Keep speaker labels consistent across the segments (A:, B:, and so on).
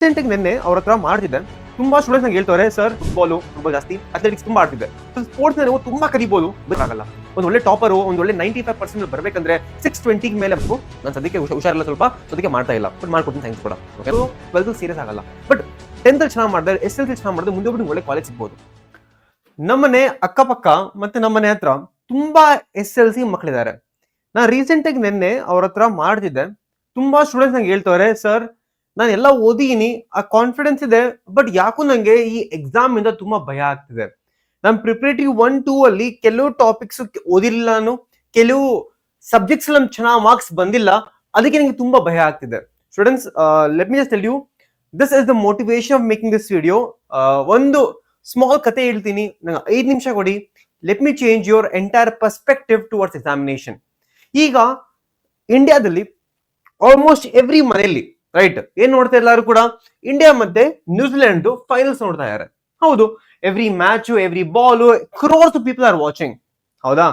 A: ರೀಸೆಂಟಾಗಿ ನಿನ್ನೆ ಅವ್ರ ಹತ್ರ ಮಾಡ್ತಿದ್ದೆ. ತುಂಬಾ ಸ್ಟೂಡೆಂಟ್ಸ್ ನಂಗೆ ಹೇಳ್ತಾರೆ, ಸರ್ ಫುಟ್ಬಾಲ್ ಜಾಸ್ತಿ, ಅಥ್ಲೆಟಿಕ್ಸ್ ತುಂಬಾ ಆಡ್ತಿದ್ದೆ. ಸೊ ಸ್ಪೋರ್ಟ್ಸ್ ನೀವು ತುಂಬಾ ಕಲಿಬಹುದು, ಆಗಲ್ಲ. ಒಂದು ಒಳ್ಳೆ ಟಾಪರು, ಒಂದು ಒಳ್ಳೆ 95% ಬರ್ಬೇಕಂದ್ರೆ 620 ಮೇಲೆ ನಾನು ಸದ್ಯಕ್ಕೆ ಹುಷಾರಿಲ್ಲ, ಸ್ವಲ್ಪ ಸದ್ಯಕ್ಕೆ ಮಾಡ್ತಾ ಇಲ್ಲ, ಬಟ್ ಮಾಡ್ಕೊಡ್ತೀನಿ ಸೈನ್ಸ್ ಕೂಡ. ಓಕೆ, 12 ಸೀರಿಯಸ್ ಆಗಲ್ಲ, ಬಟ್ 10th ಚೆನ್ನಾಗಿ ಮಾಡಿದ್ರೆ, SSLC ಚೆನ್ನಾಗಿ ಮಾಡಿದ್ರೆ ಮುಂದೆ ಬಿಟ್ಟು ಒಳ್ಳೆ ಕಾಲೇಜ್ ಸಿಗ್ಬೋದು. ನಮ್ಮನೆ ಅಕ್ಕಪಕ್ಕ ಮತ್ತೆ ನಮ್ಮನೆ ಹತ್ರ ತುಂಬಾ SSLC ಮಕ್ಕಳಿದ್ದಾರೆ. ನಾನು ರೀಸೆಂಟಾಗಿ ನಿನ್ನೆ ಅವ್ರ ಹತ್ರ ಮಾಡ್ತಿದ್ದೆ. ತುಂಬಾ ಸ್ಟೂಡೆಂಟ್ಸ್ ನಂಗೆ ಹೇಳ್ತಾರೆ, ಸರ್ ನಾನು ಎಲ್ಲ ಓದಿನಿ, ಆ ಕಾನ್ಫಿಡೆನ್ಸ್ ಇದೆ, ಬಟ್ ಯಾಕೂ ನಂಗೆ ಈ ಎಕ್ಸಾಮ್ ಇಂದ ತುಂಬಾ ಭಯ ಆಗ್ತಿದೆ. ನಾನು ಪ್ರಿಪರೇಟರಿ 1-2 ಅಲ್ಲಿ ಕೆಲವು ಟಾಪಿಕ್ಸ್ ಓದಿಲ್ಲ, ನಾನು ಕೆಲವು ಸಬ್ಜೆಕ್ಟ್ಸ್ ನಮ್ಗೆ ಚೆನ್ನಾಗಿ ಮಾರ್ಕ್ಸ್ ಬಂದಿಲ್ಲ, ಅದಕ್ಕೆ ನನಗೆ ತುಂಬಾ ಭಯ ಆಗ್ತಿದೆ. Students, let me just tell you, this is the motivation of making this video. ಒಂದು ಸ್ಮಾಲ್ ಕತೆ ಹೇಳ್ತೀನಿ, ನಂಗೆ 5 ನಿಮಿಷ ಕೊಡಿ. Let me change your entire perspective towards examination. ಈಗ ಇಂಡಿಯಾದಲ್ಲಿ ಆಲ್ಮೋಸ್ಟ್ ಎವ್ರಿ ಮನೆಯಲ್ಲಿ ರೈಟ್ ಏನ್ ನೋಡ್ತಾ ಎಲ್ಲರೂ ಕೂಡ, ಇಂಡಿಯಾ ಮತ್ತೆ ನ್ಯೂಜಿಲೆಂಡ್ ಫೈನಲ್ಸ್ ನೋಡ್ತಾ ಇದ್ದಾರೆ. ಹೌದು, every match, every ball, crores people are watching. ಹೌದಾ?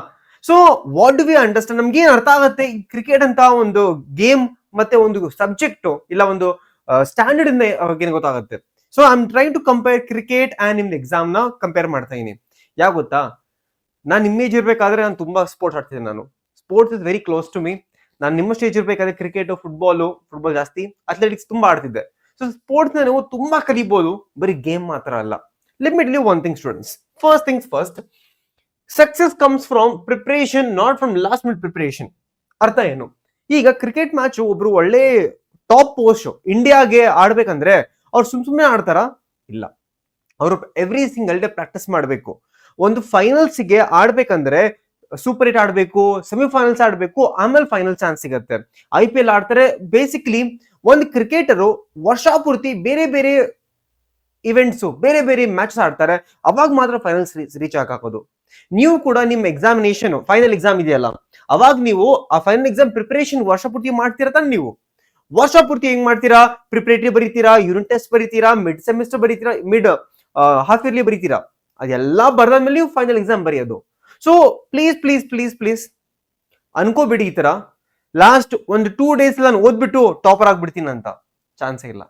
A: So what do we understand? ನಮ್ಗೆ ಏನ್ ಅರ್ಥ ಆಗುತ್ತೆ ಈ ಕ್ರಿಕೆಟ್ ಅಂತ ಒಂದು ಗೇಮ್ ಮತ್ತೆ ಒಂದು ಸಬ್ಜೆಕ್ಟ್ ಇಲ್ಲ ಒಂದು ಸ್ಟ್ಯಾಂಡರ್ಡ್ ಇಂದ ಏನ್ ಗೊತ್ತಾಗುತ್ತೆ. So I am trying to compare cricket and ನಿಮ್ದು ಎಕ್ಸಾಮ್ ನ ಕಂಪೇರ್ ಮಾಡ್ತಾ ಇದೀನಿ. ಯಾಕೆ ಗೊತ್ತಾ, ನಾನು ಇಮೇಜ್ ಇರ್ಬೇಕಾದ್ರೆ ನಾನು ತುಂಬಾ ಸ್ಪೋರ್ಟ್ಸ್ ಆಡ್ತಿದ್ದೆ. ನಾನು sports is very close to me. ನಾನು ನಿಮ್ಮ ಸ್ಟೇಜ್ ಇರ್ಬೇಕಾದ್ರೆ ಕ್ರಿಕೆಟ್, ಫುಟ್ಬಾಲ್ ಜಾಸ್ತಿ, ಅಥ್ಲೆಟಿಕ್ಸ್ ತುಂಬಾ ಆಡ್ತಿದ್ದೆ. ಸೊ ಸ್ಪೋರ್ಟ್ಸ್ ನೀವು ತುಂಬಾ ಕಲಿಬಹುದು, ಬರೀ ಗೇಮ್ ಮಾತ್ರ ಅಲ್ಲ. Let me tell you one thing students. First things first, success comes from preparation, not from last minute preparation. ಅರ್ಥ ಏನು? ಈಗ ಕ್ರಿಕೆಟ್ ಮ್ಯಾಚ್ ಒಬ್ರು ಒಳ್ಳೆ ಟಾಪ್ ಪೋಸ್ಟ್ ಇಂಡಿಯಾಗೆ ಆಡ್ಬೇಕಂದ್ರೆ ಅವ್ರು ಸುಮ್ನೆ ಆಡ್ತಾರ? ಇಲ್ಲ, ಅವರು ಎವ್ರಿ ಸಿಂಗಲ್ ಡೇ ಪ್ರಾಕ್ಟೀಸ್ ಮಾಡಬೇಕು. ಒಂದು ಫೈನಲ್ಸ್ಗೆ ಆಡ್ಬೇಕಂದ್ರೆ ಸೂಪರ್ 8 ಆಡ್ಬೇಕು, ಸೆಮಿಫೈನಲ್ಸ್ ಆಡ್ಬೇಕು, ಆಮೇಲೆ ಫೈನಲ್ ಚಾನ್ಸ್ ಸಿಗುತ್ತೆ. IPL ಆಡ್ತಾರೆ. ಬೇಸಿಕಲಿ ಒಂದು ಕ್ರಿಕೆಟರು ವರ್ಷ ಪೂರ್ತಿ ಬೇರೆ ಬೇರೆ ಇವೆಂಟ್ಸ್, ಬೇರೆ ಬೇರೆ ಮ್ಯಾಚ್ ಆಡ್ತಾರೆ, ಅವಾಗ ಮಾತ್ರ ಫೈನಲ್ಸ್ ರೀಚ್ ಹಾಕೋದು. ನೀವು ಕೂಡ ನಿಮ್ಮ ಎಕ್ಸಾಮಿನೇಷನ್ ಫೈನಲ್ ಎಕ್ಸಾಮ್ ಇದೆಯಲ್ಲ, ಅವಾಗ ನೀವು ಆ ಫೈನಲ್ ಎಕ್ಸಾಮ್ ಪ್ರಿಪರೇಷನ್ ವರ್ಷ ಪೂರ್ತಿ ಮಾಡ್ತೀರಾ ತಾನೆ. ನೀವು ವರ್ಷ ಪೂರ್ತಿ ಹೆಂಗ್ ಮಾಡ್ತೀರಾ? ಪ್ರಿಪರೇಟರಿ ಬರೀತೀರಾ, ಯೂನಿಟ್ ಟೆಸ್ಟ್ ಬರೀತೀರಾ, ಮಿಡ್ ಸೆಮಿಸ್ಟರ್ ಬರೀತೀರಾ, ಮಿಡ್ ಹಾಫ್ ಇಯರ್ಲಿ ಬರೀತೀರಾ. ಅದೆಲ್ಲ ಬರ್ದಾದ್ಮೇಲೆ ನೀವು ಫೈನಲ್ ಎಕ್ಸಾಮ್ ಬರೆಯೋದು. So please please please please ಅನ್ಕೋಬಿಡಿ ಈ ತರ ಲಾಸ್ಟ್ ಒಂದು 2 days ನಾನು ಓದ್ಬಿಟ್ಟು ಟಾಪರ್ ಆಗ್ಬಿಡ್ತೀನಿ ಅಂತ. ಚಾನ್ಸೇ ಇಲ್ಲ.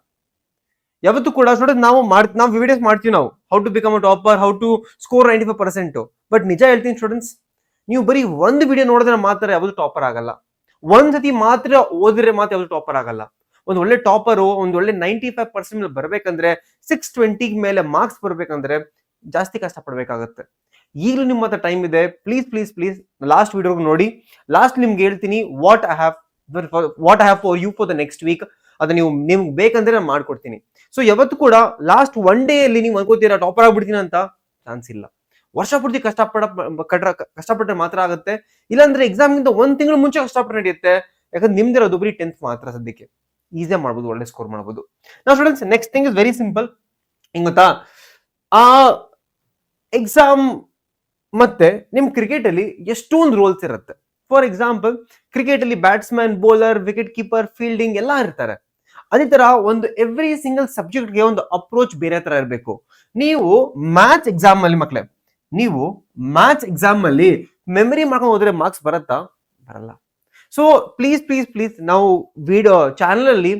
A: ಯಾವತ್ತೂ ಕೂಡ ಸ್ಟೂಡೆಂಟ್ ನಾವು ವಿಡಿಯೋಸ್ ಮಾಡ್ತೀವಿ, ನಾವು how to become a topper, how to score 95%. But ನಿಜ ಹೇಳ್ತೀನಿ ಸ್ಟೂಡೆಂಟ್ಸ್, ನೀವು ಬರೀ ಒಂದು ವಿಡಿಯೋ ನೋಡಿದ್ರೆ ಮಾತ್ರ ಯಾವುದು ಟಾಪರ್ ಆಗಲ್ಲ. ಒಂದ್ಸತಿ ಮಾತ್ರ ಓದಿದ್ರೆ ಮಾತ್ರ ಯಾವುದು ಟಾಪರ್ ಆಗಲ್ಲ. ಒಂದು ಒಳ್ಳೆ ಟಾಪರು, ಒಂದು ಒಳ್ಳೆ 95% ಬರ್ಬೇಕಂದ್ರೆ, 620 ಮೇಲೆ ಮಾರ್ಕ್ಸ್ ಬರ್ಬೇಕಂದ್ರೆ ಜಾಸ್ತಿ ಕಷ್ಟ ಪಡ್ಬೇಕಾಗತ್ತೆ. ಈಗಲೂ ನಿಮ್ಮ ಹತ್ರ ಟೈಮ್ ಇದೆ. Please please please last video ನೋಡಿ. ಲಾಸ್ಟ್ ನಿಮ್ಗೆ ಹೇಳ್ತೀನಿ what I have for you for the next week. ಅದು ನಿಮ್ಗೆ ಬೇಕಂದ್ರೆ ನಾನು ಮಾಡ್ಕೊಡ್ತೀನಿ. ಸೊ ಯಾವತ್ತು ಕೂಡ ಲಾಸ್ಟ್ 1 day ಅಲ್ಲಿ ನೀವು ಅನ್ಕೋತೀರಾ ಟಾಪರ್ ಆಗ್ಬಿಡ್ತೀನಿ ಅಂತ, ಚಾನ್ಸ್ ಇಲ್ಲ. ವರ್ಷ ಪೂರ್ತಿ ಕಷ್ಟಪಟ್ಟರೆ ಮಾತ್ರ ಆಗುತ್ತೆ. ಇಲ್ಲಾಂದ್ರೆ ಎಕ್ಸಾಮ್ ಇಂದ 1 ತಿಂಗಳು ಮುಂಚೆ ಕಷ್ಟಪಟ್ಟು ನಡೆಯುತ್ತೆ. ಯಾಕಂದ್ರೆ ನಿಮ್ದಿರೋದು ಬರೀ 10th ಮಾತ್ರ. ಸದ್ಯಕ್ಕೆ ಈಸಿಯಾಗಿ ಮಾಡ್ಬೋದು, ಒಳ್ಳೆ ಸ್ಕೋರ್ ಮಾಡ್ಬೋದು. ನಾವು students, next thing is very simple. ಹಿಂಗ್ ಗೊತ್ತಾ, ಆ ಎಕ್ಸಾಮ್ ಮತ್ತೆ ನಿಮ್ ಕ್ರಿಕೆಟ್ ಅಲ್ಲಿ ಎಷ್ಟೊಂದು ರೋಲ್ಸ್ ಇರುತ್ತೆ. ಫಾರ್ ಎಕ್ಸಾಂಪಲ್, ಕ್ರಿಕೆಟ್ ಅಲ್ಲಿ batsman, bowler, wicket keeper, fielding ಎಲ್ಲ ಇರ್ತಾರೆ. ಅದೇ ತರ ಒಂದು ಎವ್ರಿ ಸಿಂಗಲ್ ಸಬ್ಜೆಕ್ಟ್ಗೆ ಒಂದು ಅಪ್ರೋಚ್ ಬೇರೆ ತರ ಇರಬೇಕು. ನೀವು ಮ್ಯಾಥ್ಸ್ ಎಕ್ಸಾಮ್ ಅಲ್ಲಿ ಮೆಮರಿ ಮಾಡ್ಕೊಂಡು ಹೋದ್ರೆ ಮಾರ್ಕ್ಸ್ ಬರತ್ತಾ? ಬರಲ್ಲ. ಸೊ ಪ್ಲೀಸ್ ಪ್ಲೀಸ್ ಪ್ಲೀಸ್, ನಾವು ವಿಡಿಯೋ ಚಾನಲ್ ಅಲ್ಲಿ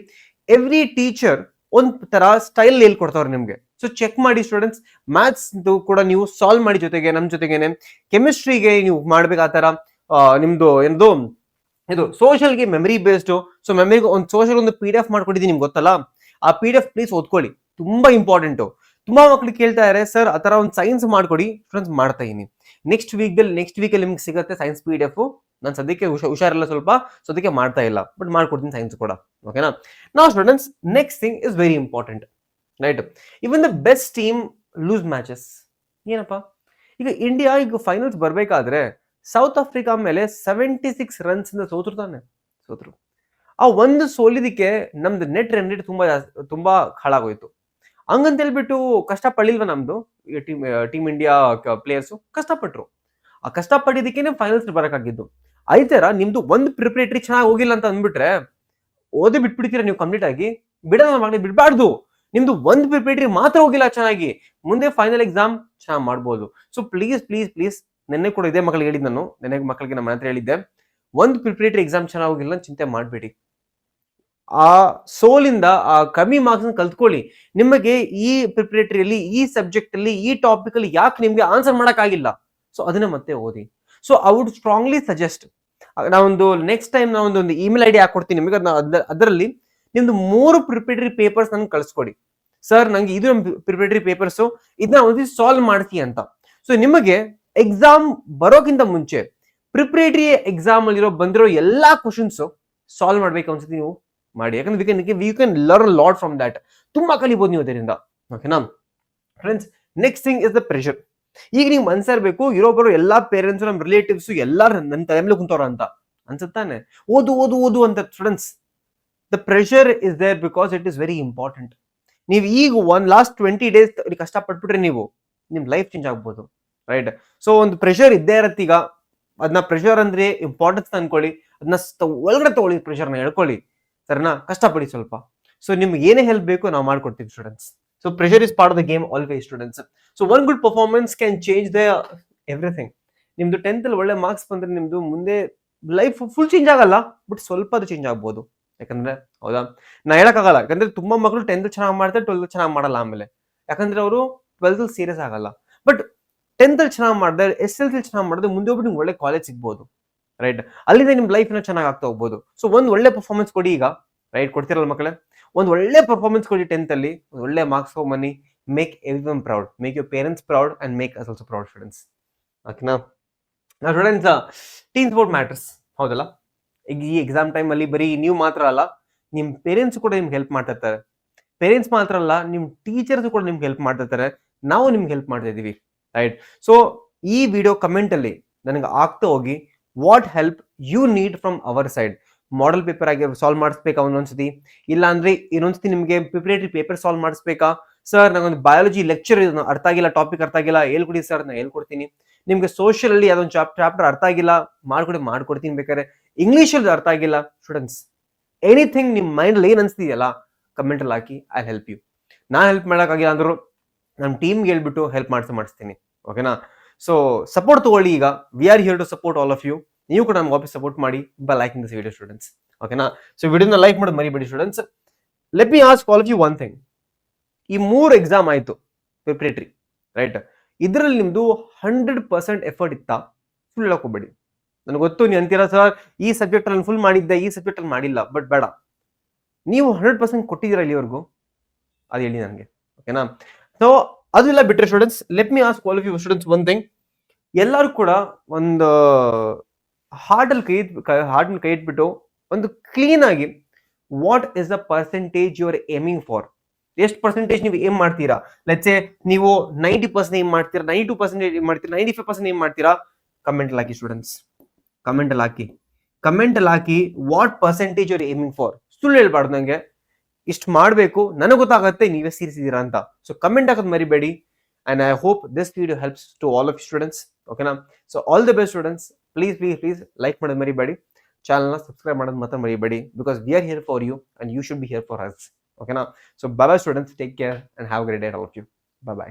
A: ಎವ್ರಿ ಟೀಚರ್ ಒಂದ್ ತರ ಸ್ಟೈಲ್ ಹೇಳ್ಕೊಡ್ತಾವ್ರೆ ನಿಮ್ಗೆ. ಸೊ ಚೆಕ್ ಮಾಡಿ ಸ್ಟೂಡೆಂಟ್ಸ್. ಮ್ಯಾಥ್ಸ್ ಕೂಡ ನೀವು ಸಾಲ್ವ್ ಮಾಡಿ ಜೊತೆಗೆ ನಮ್ ಜೊತೆಗೇನೆ ಕೆಮಿಸ್ಟ್ರಿಗೆ ನೀವು ಮಾಡ್ಬೇಕು. ಆ ತರ ನಿಮ್ದು ಏನದು ಇದು ಸೋಷಲ್ಗೆ ಮೆಮರಿ ಬೇಸ್ಡ್. ಸೊ ಮೆಮರಿಗೆ ಒಂದು ಸೋಷಲ್ ಒಂದು PDF ಮಾಡ್ಕೊಟ್ಟಿದ್ದೀನಿ, ನಿಮ್ಗೆ ಗೊತ್ತಲ್ಲ. ಆ PDF ಪ್ಲೀಸ್ ಓದ್ಕೊಳ್ಳಿ, ತುಂಬಾ ಇಂಪಾರ್ಟೆಂಟ್. ತುಂಬಾ ಮಕ್ಳು ಕೇಳ್ತಾ ಇದಾರೆ, ಸರ್ ಆ ತರ ಒಂದು ಸೈನ್ಸ್ ಮಾಡ್ಕೊಡಿ. ಸ್ಟೂಡೆಂಟ್ಸ್ ಮಾಡ್ತಾ ಇದೀನಿ. ನೆಕ್ಸ್ಟ್ ವೀಕಲ್ಲಿ ನಿಮ್ಗೆ ಸಿಗುತ್ತೆ ಸೈನ್ಸ್ PDF. ನಾನು ಸದ್ಯಕ್ಕೆ ಹುಷಾರಿಲ್ಲ ಸ್ವಲ್ಪ, ಸದ್ಯಕ್ಕೆ ಮಾಡ್ತಾ ಇಲ್ಲ, ಬಟ್ ಮಾಡ್ಕೊಡ್ತೀನಿ ಸೈನ್ಸ್ ಕೂಡ. ಓಕೆನಾ? ನಾವು students, next thing is very important, right? Even the best team lose matches. ಏನಪ್ಪಾ, ಈಗ ಇಂಡಿಯಾ ಈಗ ಫೈನಲ್ಸ್ ಬರ್ಬೇಕಾದ್ರೆ ಸೌತ್ ಆಫ್ರಿಕಾ ಮೇಲೆ 76 runs ಇಂದ ಸೋತ್ರು. ಆ ಒಂದು ಸೋಲಿದಕ್ಕೆ ನಮ್ದು ನೆಟ್ ರನ್ ರೇಟ್ ತುಂಬಾ ಹಾಳಾಗೋಯ್ತು. ಹಂಗಂತ ಹೇಳ್ಬಿಟ್ಟು ಕಷ್ಟ ಪಡ್ಲಿಲ್ವ ನಮ್ದು ಟೀಮ್ ಇಂಡಿಯಾ ಪ್ಲೇಯರ್ಸ್? ಕಷ್ಟಪಟ್ರು. ಆ ಕಷ್ಟಪಟ್ಟಿದ್ದಕ್ಕೇನೆ ಫೈನಲ್ಸ್ ಬರಕಾಗಿದ್ದು. ಅದೇ ತರ ನಿಮ್ದು ಒಂದು ಪ್ರಿಪರೇಟರಿ ಚೆನ್ನಾಗಿ ಹೋಗಿಲ್ಲ ಅಂತ ಅಂದ್ಬಿಟ್ರೆ ಓದಿ ಬಿಟ್ಬಿಡ್ತೀರಾ ನೀವು ಕಂಪ್ಲೀಟ್ ಆಗಿ? ಬಿಡಬಾರ್ದು. ನಿಮ್ದು ಒಂದು ಪ್ರಿಪರೇಟರಿ ಮಾತ್ರ ಹೋಗಿಲ್ಲ ಚೆನ್ನಾಗಿ, ಮುಂದೆ ಫೈನಲ್ ಎಕ್ಸಾಮ್ ಚೆನ್ನಾಗಿ ಮಾಡ್ಬೋದು. ಸೊ ಪ್ಲೀಸ್ ಪ್ಲೀಸ್ ಪ್ಲೀಸ್, ನೆನ್ನೆ ಕೂಡ ಇದೇ ಮಕ್ಕಳಿಗೆ ಹೇಳಿದ್ದು ನಾನು. ನೆನ್ನೆ ಮಕ್ಕಳಿಗೆ ನಮ್ಮ ಹತ್ರ ಹೇಳಿದ್ದೆ, ಒಂದು ಪ್ರಿಪರೇಟರಿ ಎಕ್ಸಾಮ್ ಚೆನ್ನಾಗಿ ಹೋಗಿಲ್ಲ ಚಿಂತೆ ಮಾಡಬೇಡಿ. ಆ ಸೋಲಿಂದ ಆ ಕಮ್ಮಿ ಮಾರ್ಕ್ಸ್ ಕಲ್ತ್ಕೊಳ್ಳಿ. ನಿಮಗೆ ಈ ಪ್ರಿಪರೇಟರಿಯಲ್ಲಿ ಈ ಸಬ್ಜೆಕ್ಟ್ ಅಲ್ಲಿ ಈ ಟಾಪಿಕ್ ಅಲ್ಲಿ ಯಾಕೆ ನಿಮ್ಗೆ ಆನ್ಸರ್ ಮಾಡಕ್ಕಾಗಿಲ್ಲ, ಸೊ ಅದನ್ನ ಮತ್ತೆ ಓದಿ. So I would strongly suggest, ನಾವೊಂದು ನೆಕ್ಸ್ಟ್ ಟೈಮ್ ನಾವೊಂದು ಇಮೇಲ್ ಐಡಿ ಹಾಕೊಡ್ತೀನಿ ನಿಮಗೆ, ಅದರಲ್ಲಿ ನಿಮ್ದು 3 ಪ್ರಿಪರೇಟರಿ ಪೇಪರ್ಸ್ ನನ್ಗೆ ಕಳ್ಸ್ಕೊಡಿ. ಸರ್ ನಂಗೆ ಇದು ಪ್ರಿಪರೇಟರಿ ಪೇಪರ್ಸ್, ಇದನ್ನ ಒಂದು ಸಾಲ್ವ್ ಮಾಡ್ತೀವಿ ಅಂತ. ಸೊ ನಿಮಗೆ ಎಕ್ಸಾಮ್ ಬರೋಕ್ಕಿಂತ ಮುಂಚೆ ಪ್ರಿಪರೇಟರಿ ಎಕ್ಸಾಮ್ ಅಲ್ಲಿರೋ ಬಂದಿರೋ ಎಲ್ಲಾ ಕ್ವಶನ್ಸ್ ಸಾಲ್ವ್ ಮಾಡ್ಬೇಕು ಅನ್ಸುತ್ತೆ ನೀವು ಮಾಡಿ. ಯಾಕಂದ್ರೆ we can learn lot from that. ತುಂಬಾ ಕಲಿಬಹುದು ನೀವು ಅದರಿಂದ. ಓಕೆನಾ friends, next thing is the pressure. ಈಗ ನೀವು ಮನ್ಸಿರ್ಬೇಕು, ಇರೋಬರೋ ಎಲ್ಲಾ ಪೇರೆಂಟ್ಸ್ ನಮ್ಮ ರಿಲೇಟಿವ್ಸ್ ಎಲ್ಲಾರು ನನ್ನ ತಲೆ ಮೇಲೆ ಕುಂತವ್ರ ಅಂತ ಅನ್ಸುತ್ತಾನೆ. ಓದು ಓದು ಓದು ಅಂತ. Students, the pressure is there because it is very important. ನೀವು ಈಗ ಲಾಸ್ಟ್ 20 days ಕಷ್ಟಪಟ್ಬಿಟ್ರೆ ನೀವು ನಿಮ್ ಲೈಫ್ ಚೇಂಜ್ ಆಗ್ಬೋದು, ರೈಟ್? ಸೊ ಒಂದು ಪ್ರೆಷರ್ ಇದ್ದೇ ಇರತ್ತೆ. ಈಗ ಅದನ್ನ ಪ್ರೆಷರ್ ಅಂದ್ರೆ ಇಂಪಾರ್ಟೆನ್ಸ್ ಅನ್ಕೊಳ್ಳಿ, ಅದನ್ನ ಒಳಗಡೆ ತಗೊಳ್ಳಿ, ಪ್ರೆಷರ್ನ ಹೇಳ್ಕೊಳ್ಳಿ, ಸರಿನಾ? ಕಷ್ಟಪಡಿ ಸ್ವಲ್ಪ. ಸೊ ನಿಮ್ಗೆ ಏನೇ ಹೆಲ್ಪ್ ಬೇಕು ನಾವು ಮಾಡ್ಕೊಡ್ತೀವಿ students. So pressure is part of the game always students. So one good performance can change the everything. ನಿಮ್ದು 10th ಅಲ್ಲಿ ಒಳ್ಳೆ ಮಾರ್ಕ್ಸ್ ಬಂದ್ರೆ ನಿಮ್ದು ಮುಂದೆ ಲೈಫ್ ಫುಲ್ ಚೇಂಜ್ ಆಗಲ್ಲ, ಬಟ್ ಸ್ವಲ್ಪ ಅದು ಚೇಂಜ್ ಆಗ್ಬೋದು. ಯಾಕಂದ್ರೆ ಹೌದಾ, ನಾ ಹೇಳಕ್ಕಾಗಲ್ಲ. ಯಾಕಂದ್ರೆ ತುಂಬಾ ಮಕ್ಕಳು 10th ಚೆನ್ನಾಗಿ ಮಾಡ್ತಾರೆ, 12th ಚೆನ್ನಾಗಿ ಮಾಡಲ್ಲ ಆಮೇಲೆ. ಯಾಕಂದ್ರೆ ಅವರು 12th ಸೀರಿಯಸ್ ಆಗಲ್ಲ. ಬಟ್ 10th ಅಲ್ಲಿ ಚೆನ್ನಾಗಿ ಮಾಡಿದ್ರೆ, SSLC ಚೆನ್ನಾಗಿ ಮಾಡಿದ್ರೆ ಮುಂದೆ ಹೋಗ್ಬಿಟ್ಟು ನಿಮ್ಗೆ ಒಳ್ಳೆ ಕಾಲೇಜ್ ಸಿಗ್ಬೋದು, ರೈಟ್? ಅಲ್ಲಿಂದ ನಿಮ್ ಲೈಫ್ ನ ಚೆನ್ನಾಗಿ ಆಗ್ತಾ ಹೋಗ್ಬೋದು. ಸೊ ಒಂದ್ ಒಳ್ಳೆ ಪರ್ಫಾರ್ಮೆನ್ಸ್ ಕೊಡಿ ಈಗ, ರೈಟ್? ಕೊಡ್ತಿರಲ್ಲ ಮಕ್ಕಳೇ, ಒಂದ್ ಒಳ್ಳೆ ಪರ್ಫಾರ್ಮೆನ್ಸ್ ಕೊಡಿ 10th ಅಲ್ಲಿ, ಒಳ್ಳೆ ಮಾರ್ಕ್ಸ್ ತಗೊಂಬನ್ನಿ. Make everyone proud, make your parents proud and make us also proud students. ಓಕೆನಾ? ನಾವು ಸ್ಟೂಡೆಂಟ್ಸ್, ಟೀಮ್ ಸ್ಪೋರ್ಟ್ ಮ್ಯಾಟರ್ಸ್, ಹೌದಲ್ಲ? ಈಗ ಈ ಎಕ್ಸಾಮ್ ಟೈಮ್ ಅಲ್ಲಿ ಬರೀ ನೀವು ಮಾತ್ರ ಅಲ್ಲ, ನಿಮ್ ಪೇರೆಂಟ್ಸ್ ಕೂಡ ನಿಮ್ಗೆ ಹೆಲ್ಪ್ ಮಾಡ್ತಾ ಇರ್ತಾರೆ. ಪೇರೆಂಟ್ಸ್ ಮಾತ್ರ ಅಲ್ಲ, ನಿಮ್ ಟೀಚರ್ಸ್ ಕೂಡ ನಿಮ್ಗೆ ಹೆಲ್ಪ್ ಮಾಡ್ತಾ ಇರ್ತಾರೆ. ನಾವು ನಿಮ್ಗೆ ಹೆಲ್ಪ್ ಮಾಡ್ತಾ ಇದೀವಿ, ರೈಟ್? ಸೊ ಈ ವಿಡಿಯೋ ಕಮೆಂಟ್ ಅಲ್ಲಿ ನನಗೆ ಆಗ್ತಾ ಹೋಗಿ, what help you need from our side. Model paper ಆಗಿ ಸಾಲ್ವ್ ಮಾಡಿಸ್ಬೇಕಾ ಒಂದೊಂದ್ಸತಿ, ಇಲ್ಲ ಅಂದ್ರೆ ಇನ್ನೊಂದ್ಸತಿ ನಿಮ್ಗೆ ಪ್ರಿಪರೇಟರಿ ಪೇಪರ್ ಸಾಲ್ವ್ ಮಾಡಿಸ್ಬೇಕಾ? ಸರ್ ನಂಗೊಂದು ಬಯಾಲಜಿ ಲೆಕ್ಚರ್ ಅರ್ಥ ಆಗಿಲ್ಲ, ಟಾಪಿಕ್ ಅರ್ಥ ಆಗಿಲ್ಲ, ಹೇಳ್ಕೊಡಿ ಸರ್, ನಾನು ಹೇಳ್ಕೊಡ್ತೀನಿ. ನಿಮ್ಗೆ ಸೋಷಿಯಲ್ ಅಲ್ಲಿ ಅದೊಂದು ಚಾಪ್ಟರ್ ಅರ್ಥ ಆಗಿಲ್ಲ, ಮಾಡ್ಕೊಡ್ತೀನಿ. ಬೇಕಾದ್ರೆ ಇಂಗ್ಲಿಷ್ ಅಲ್ಲಿ ಅರ್ಥ ಆಗಿಲ್ಲ, ಸ್ಟೂಡೆಂಟ್ಸ್ ಎನಿಥಿಂಗ್ ನಿಮ್ ಮೈಂಡ್ ಏನ್ ಅನ್ಸ್ತಿದೆಯಲ್ಲ ಕಮೆಂಟ್ ಅಲ್ಲಿ ಹಾಕಿ, ಐ ಹೆಲ್ಪ್ ಯು. ನಾನ್ ಹೆಲ್ಪ್ ಮಾಡಕ್ಕಾಗಿಲ್ಲ ಅಂದ್ರು ನಮ್ಮ ಟೀಮ್ಗೆ ಹೇಳ್ಬಿಟ್ಟು ಹೆಲ್ಪ್ ಮಾಡಿಸ್ತೀನಿ. ಓಕೆನಾ? ಸೊ ಸಪೋರ್ಟ್ ತಗೊಳ್ಳಿ. ಈಗ we are here to support all of you. ನೀವು ಕೂಡ ನಮ್ಗೆ ವಾಪಸ್ ಸಪೋರ್ಟ್ ಮಾಡಿ by liking this video students. ಓಕೆನಾ? ಸೊ ವಿಡಿಯೋನ ಲೈಕ್ ಮಾಡೋದು ಮರಿಬೇಡಿ students. Let me ask all of you one thing. ಈ 3 ಎಕ್ಸಾಮ್ ಆಯ್ತು ಪ್ರಿಪರೇಟರಿ, ರೈಟ್? ಇದರಲ್ಲಿ ನಿಮ್ದು 100% ಎಫರ್ಟ್ ಇತ್ತಾ? ಸುಳ್ಳು ಹೇಳಕ್ ಹೋಗ್ಬೇಡಿ. ನನಗೆ ಗೊತ್ತು ನೀವು ಅಂತೀರಾ, ಸರ್ ಈ ಸಬ್ಜೆಕ್ಟ್ ಅಲ್ಲಿ ಫುಲ್ ಮಾಡಿದ್ದೆ, ಈ ಸಬ್ಜೆಕ್ಟ್ ಅಲ್ಲಿ ಮಾಡಿಲ್ಲ. ಬಟ್ ಬೇಡ, ನೀವು 100% ಕೊಟ್ಟಿದ್ದೀರಾ ಇಲ್ಲಿವರೆಗೂ, ಅದು ಹೇಳಿ ನನಗೆ. ಓಕೆನಾ? ಸೊ ಅದೆಲ್ಲ ಬಿಟ್ರೆ students, let me ask all of you students one thing. ಎಲ್ಲರೂ ಕೂಡ ಒಂದು ಹಾರ್ಡಲ್ಲಿ ಕೈ ಇಟ್ಬಿಟ್ಟು ಒಂದು ಕ್ಲೀನ್ ಆಗಿ, what is the percentage you are aiming for? ಎಷ್ಟು ಪರ್ಸೆಂಟೇಜ್ ನೀವು ಏಮ್ ಮಾಡ್ತೀರಾ? ಲೆಟ್ಸ್ ಸೇ ನೀವು 90% ಏಮ್ ಮಾಡ್ತೀರಾ, 92% ಏಮ್ ಮಾಡ್ತೀರಾ, 95% ಏಮ್ ಮಾಡ್ತೀರಾ? ಕಮೆಂಟ್ ಅಲ್ಲಿ ಹಾಕಿ ಸ್ಟೂಡೆಂಟ್ಸ್, ಕಮೆಂಟ್ ಅಲ್ಲಿ ಹಾಕಿ what percentage you are aiming for. ಸುಳ್ಳು ಹೇಳ್ಬಾರ್ದು, ನಂಗೆ ಇಷ್ಟು ಮಾಡಬೇಕು, ನನಗೆ ಗೊತ್ತಾಗುತ್ತೆ ನೀವೇ ಸೇರಿಸಿದೀರಾ ಅಂತ. ಸೊ ಕಮೆಂಟ್ ಹಾಕೋದು ಮರಿಬೇಡಿ. And I hope this video helps to all of students. ಓಕೆನಾ? So all the best students. Please like ಮಾಡೋದು ಮರಿಬೇಡಿ, ಚಾನಲ್ನ ಸಬ್ಸ್ಕ್ರೈಬ್ ಮಾಡೋದು ಮಾತ್ರ ಮರಿಬೇಡಿ, because we are here for you and you should be here for us. ಓಕೆನಾ? So bye bye students, take care and have a great day all of you. Bye by.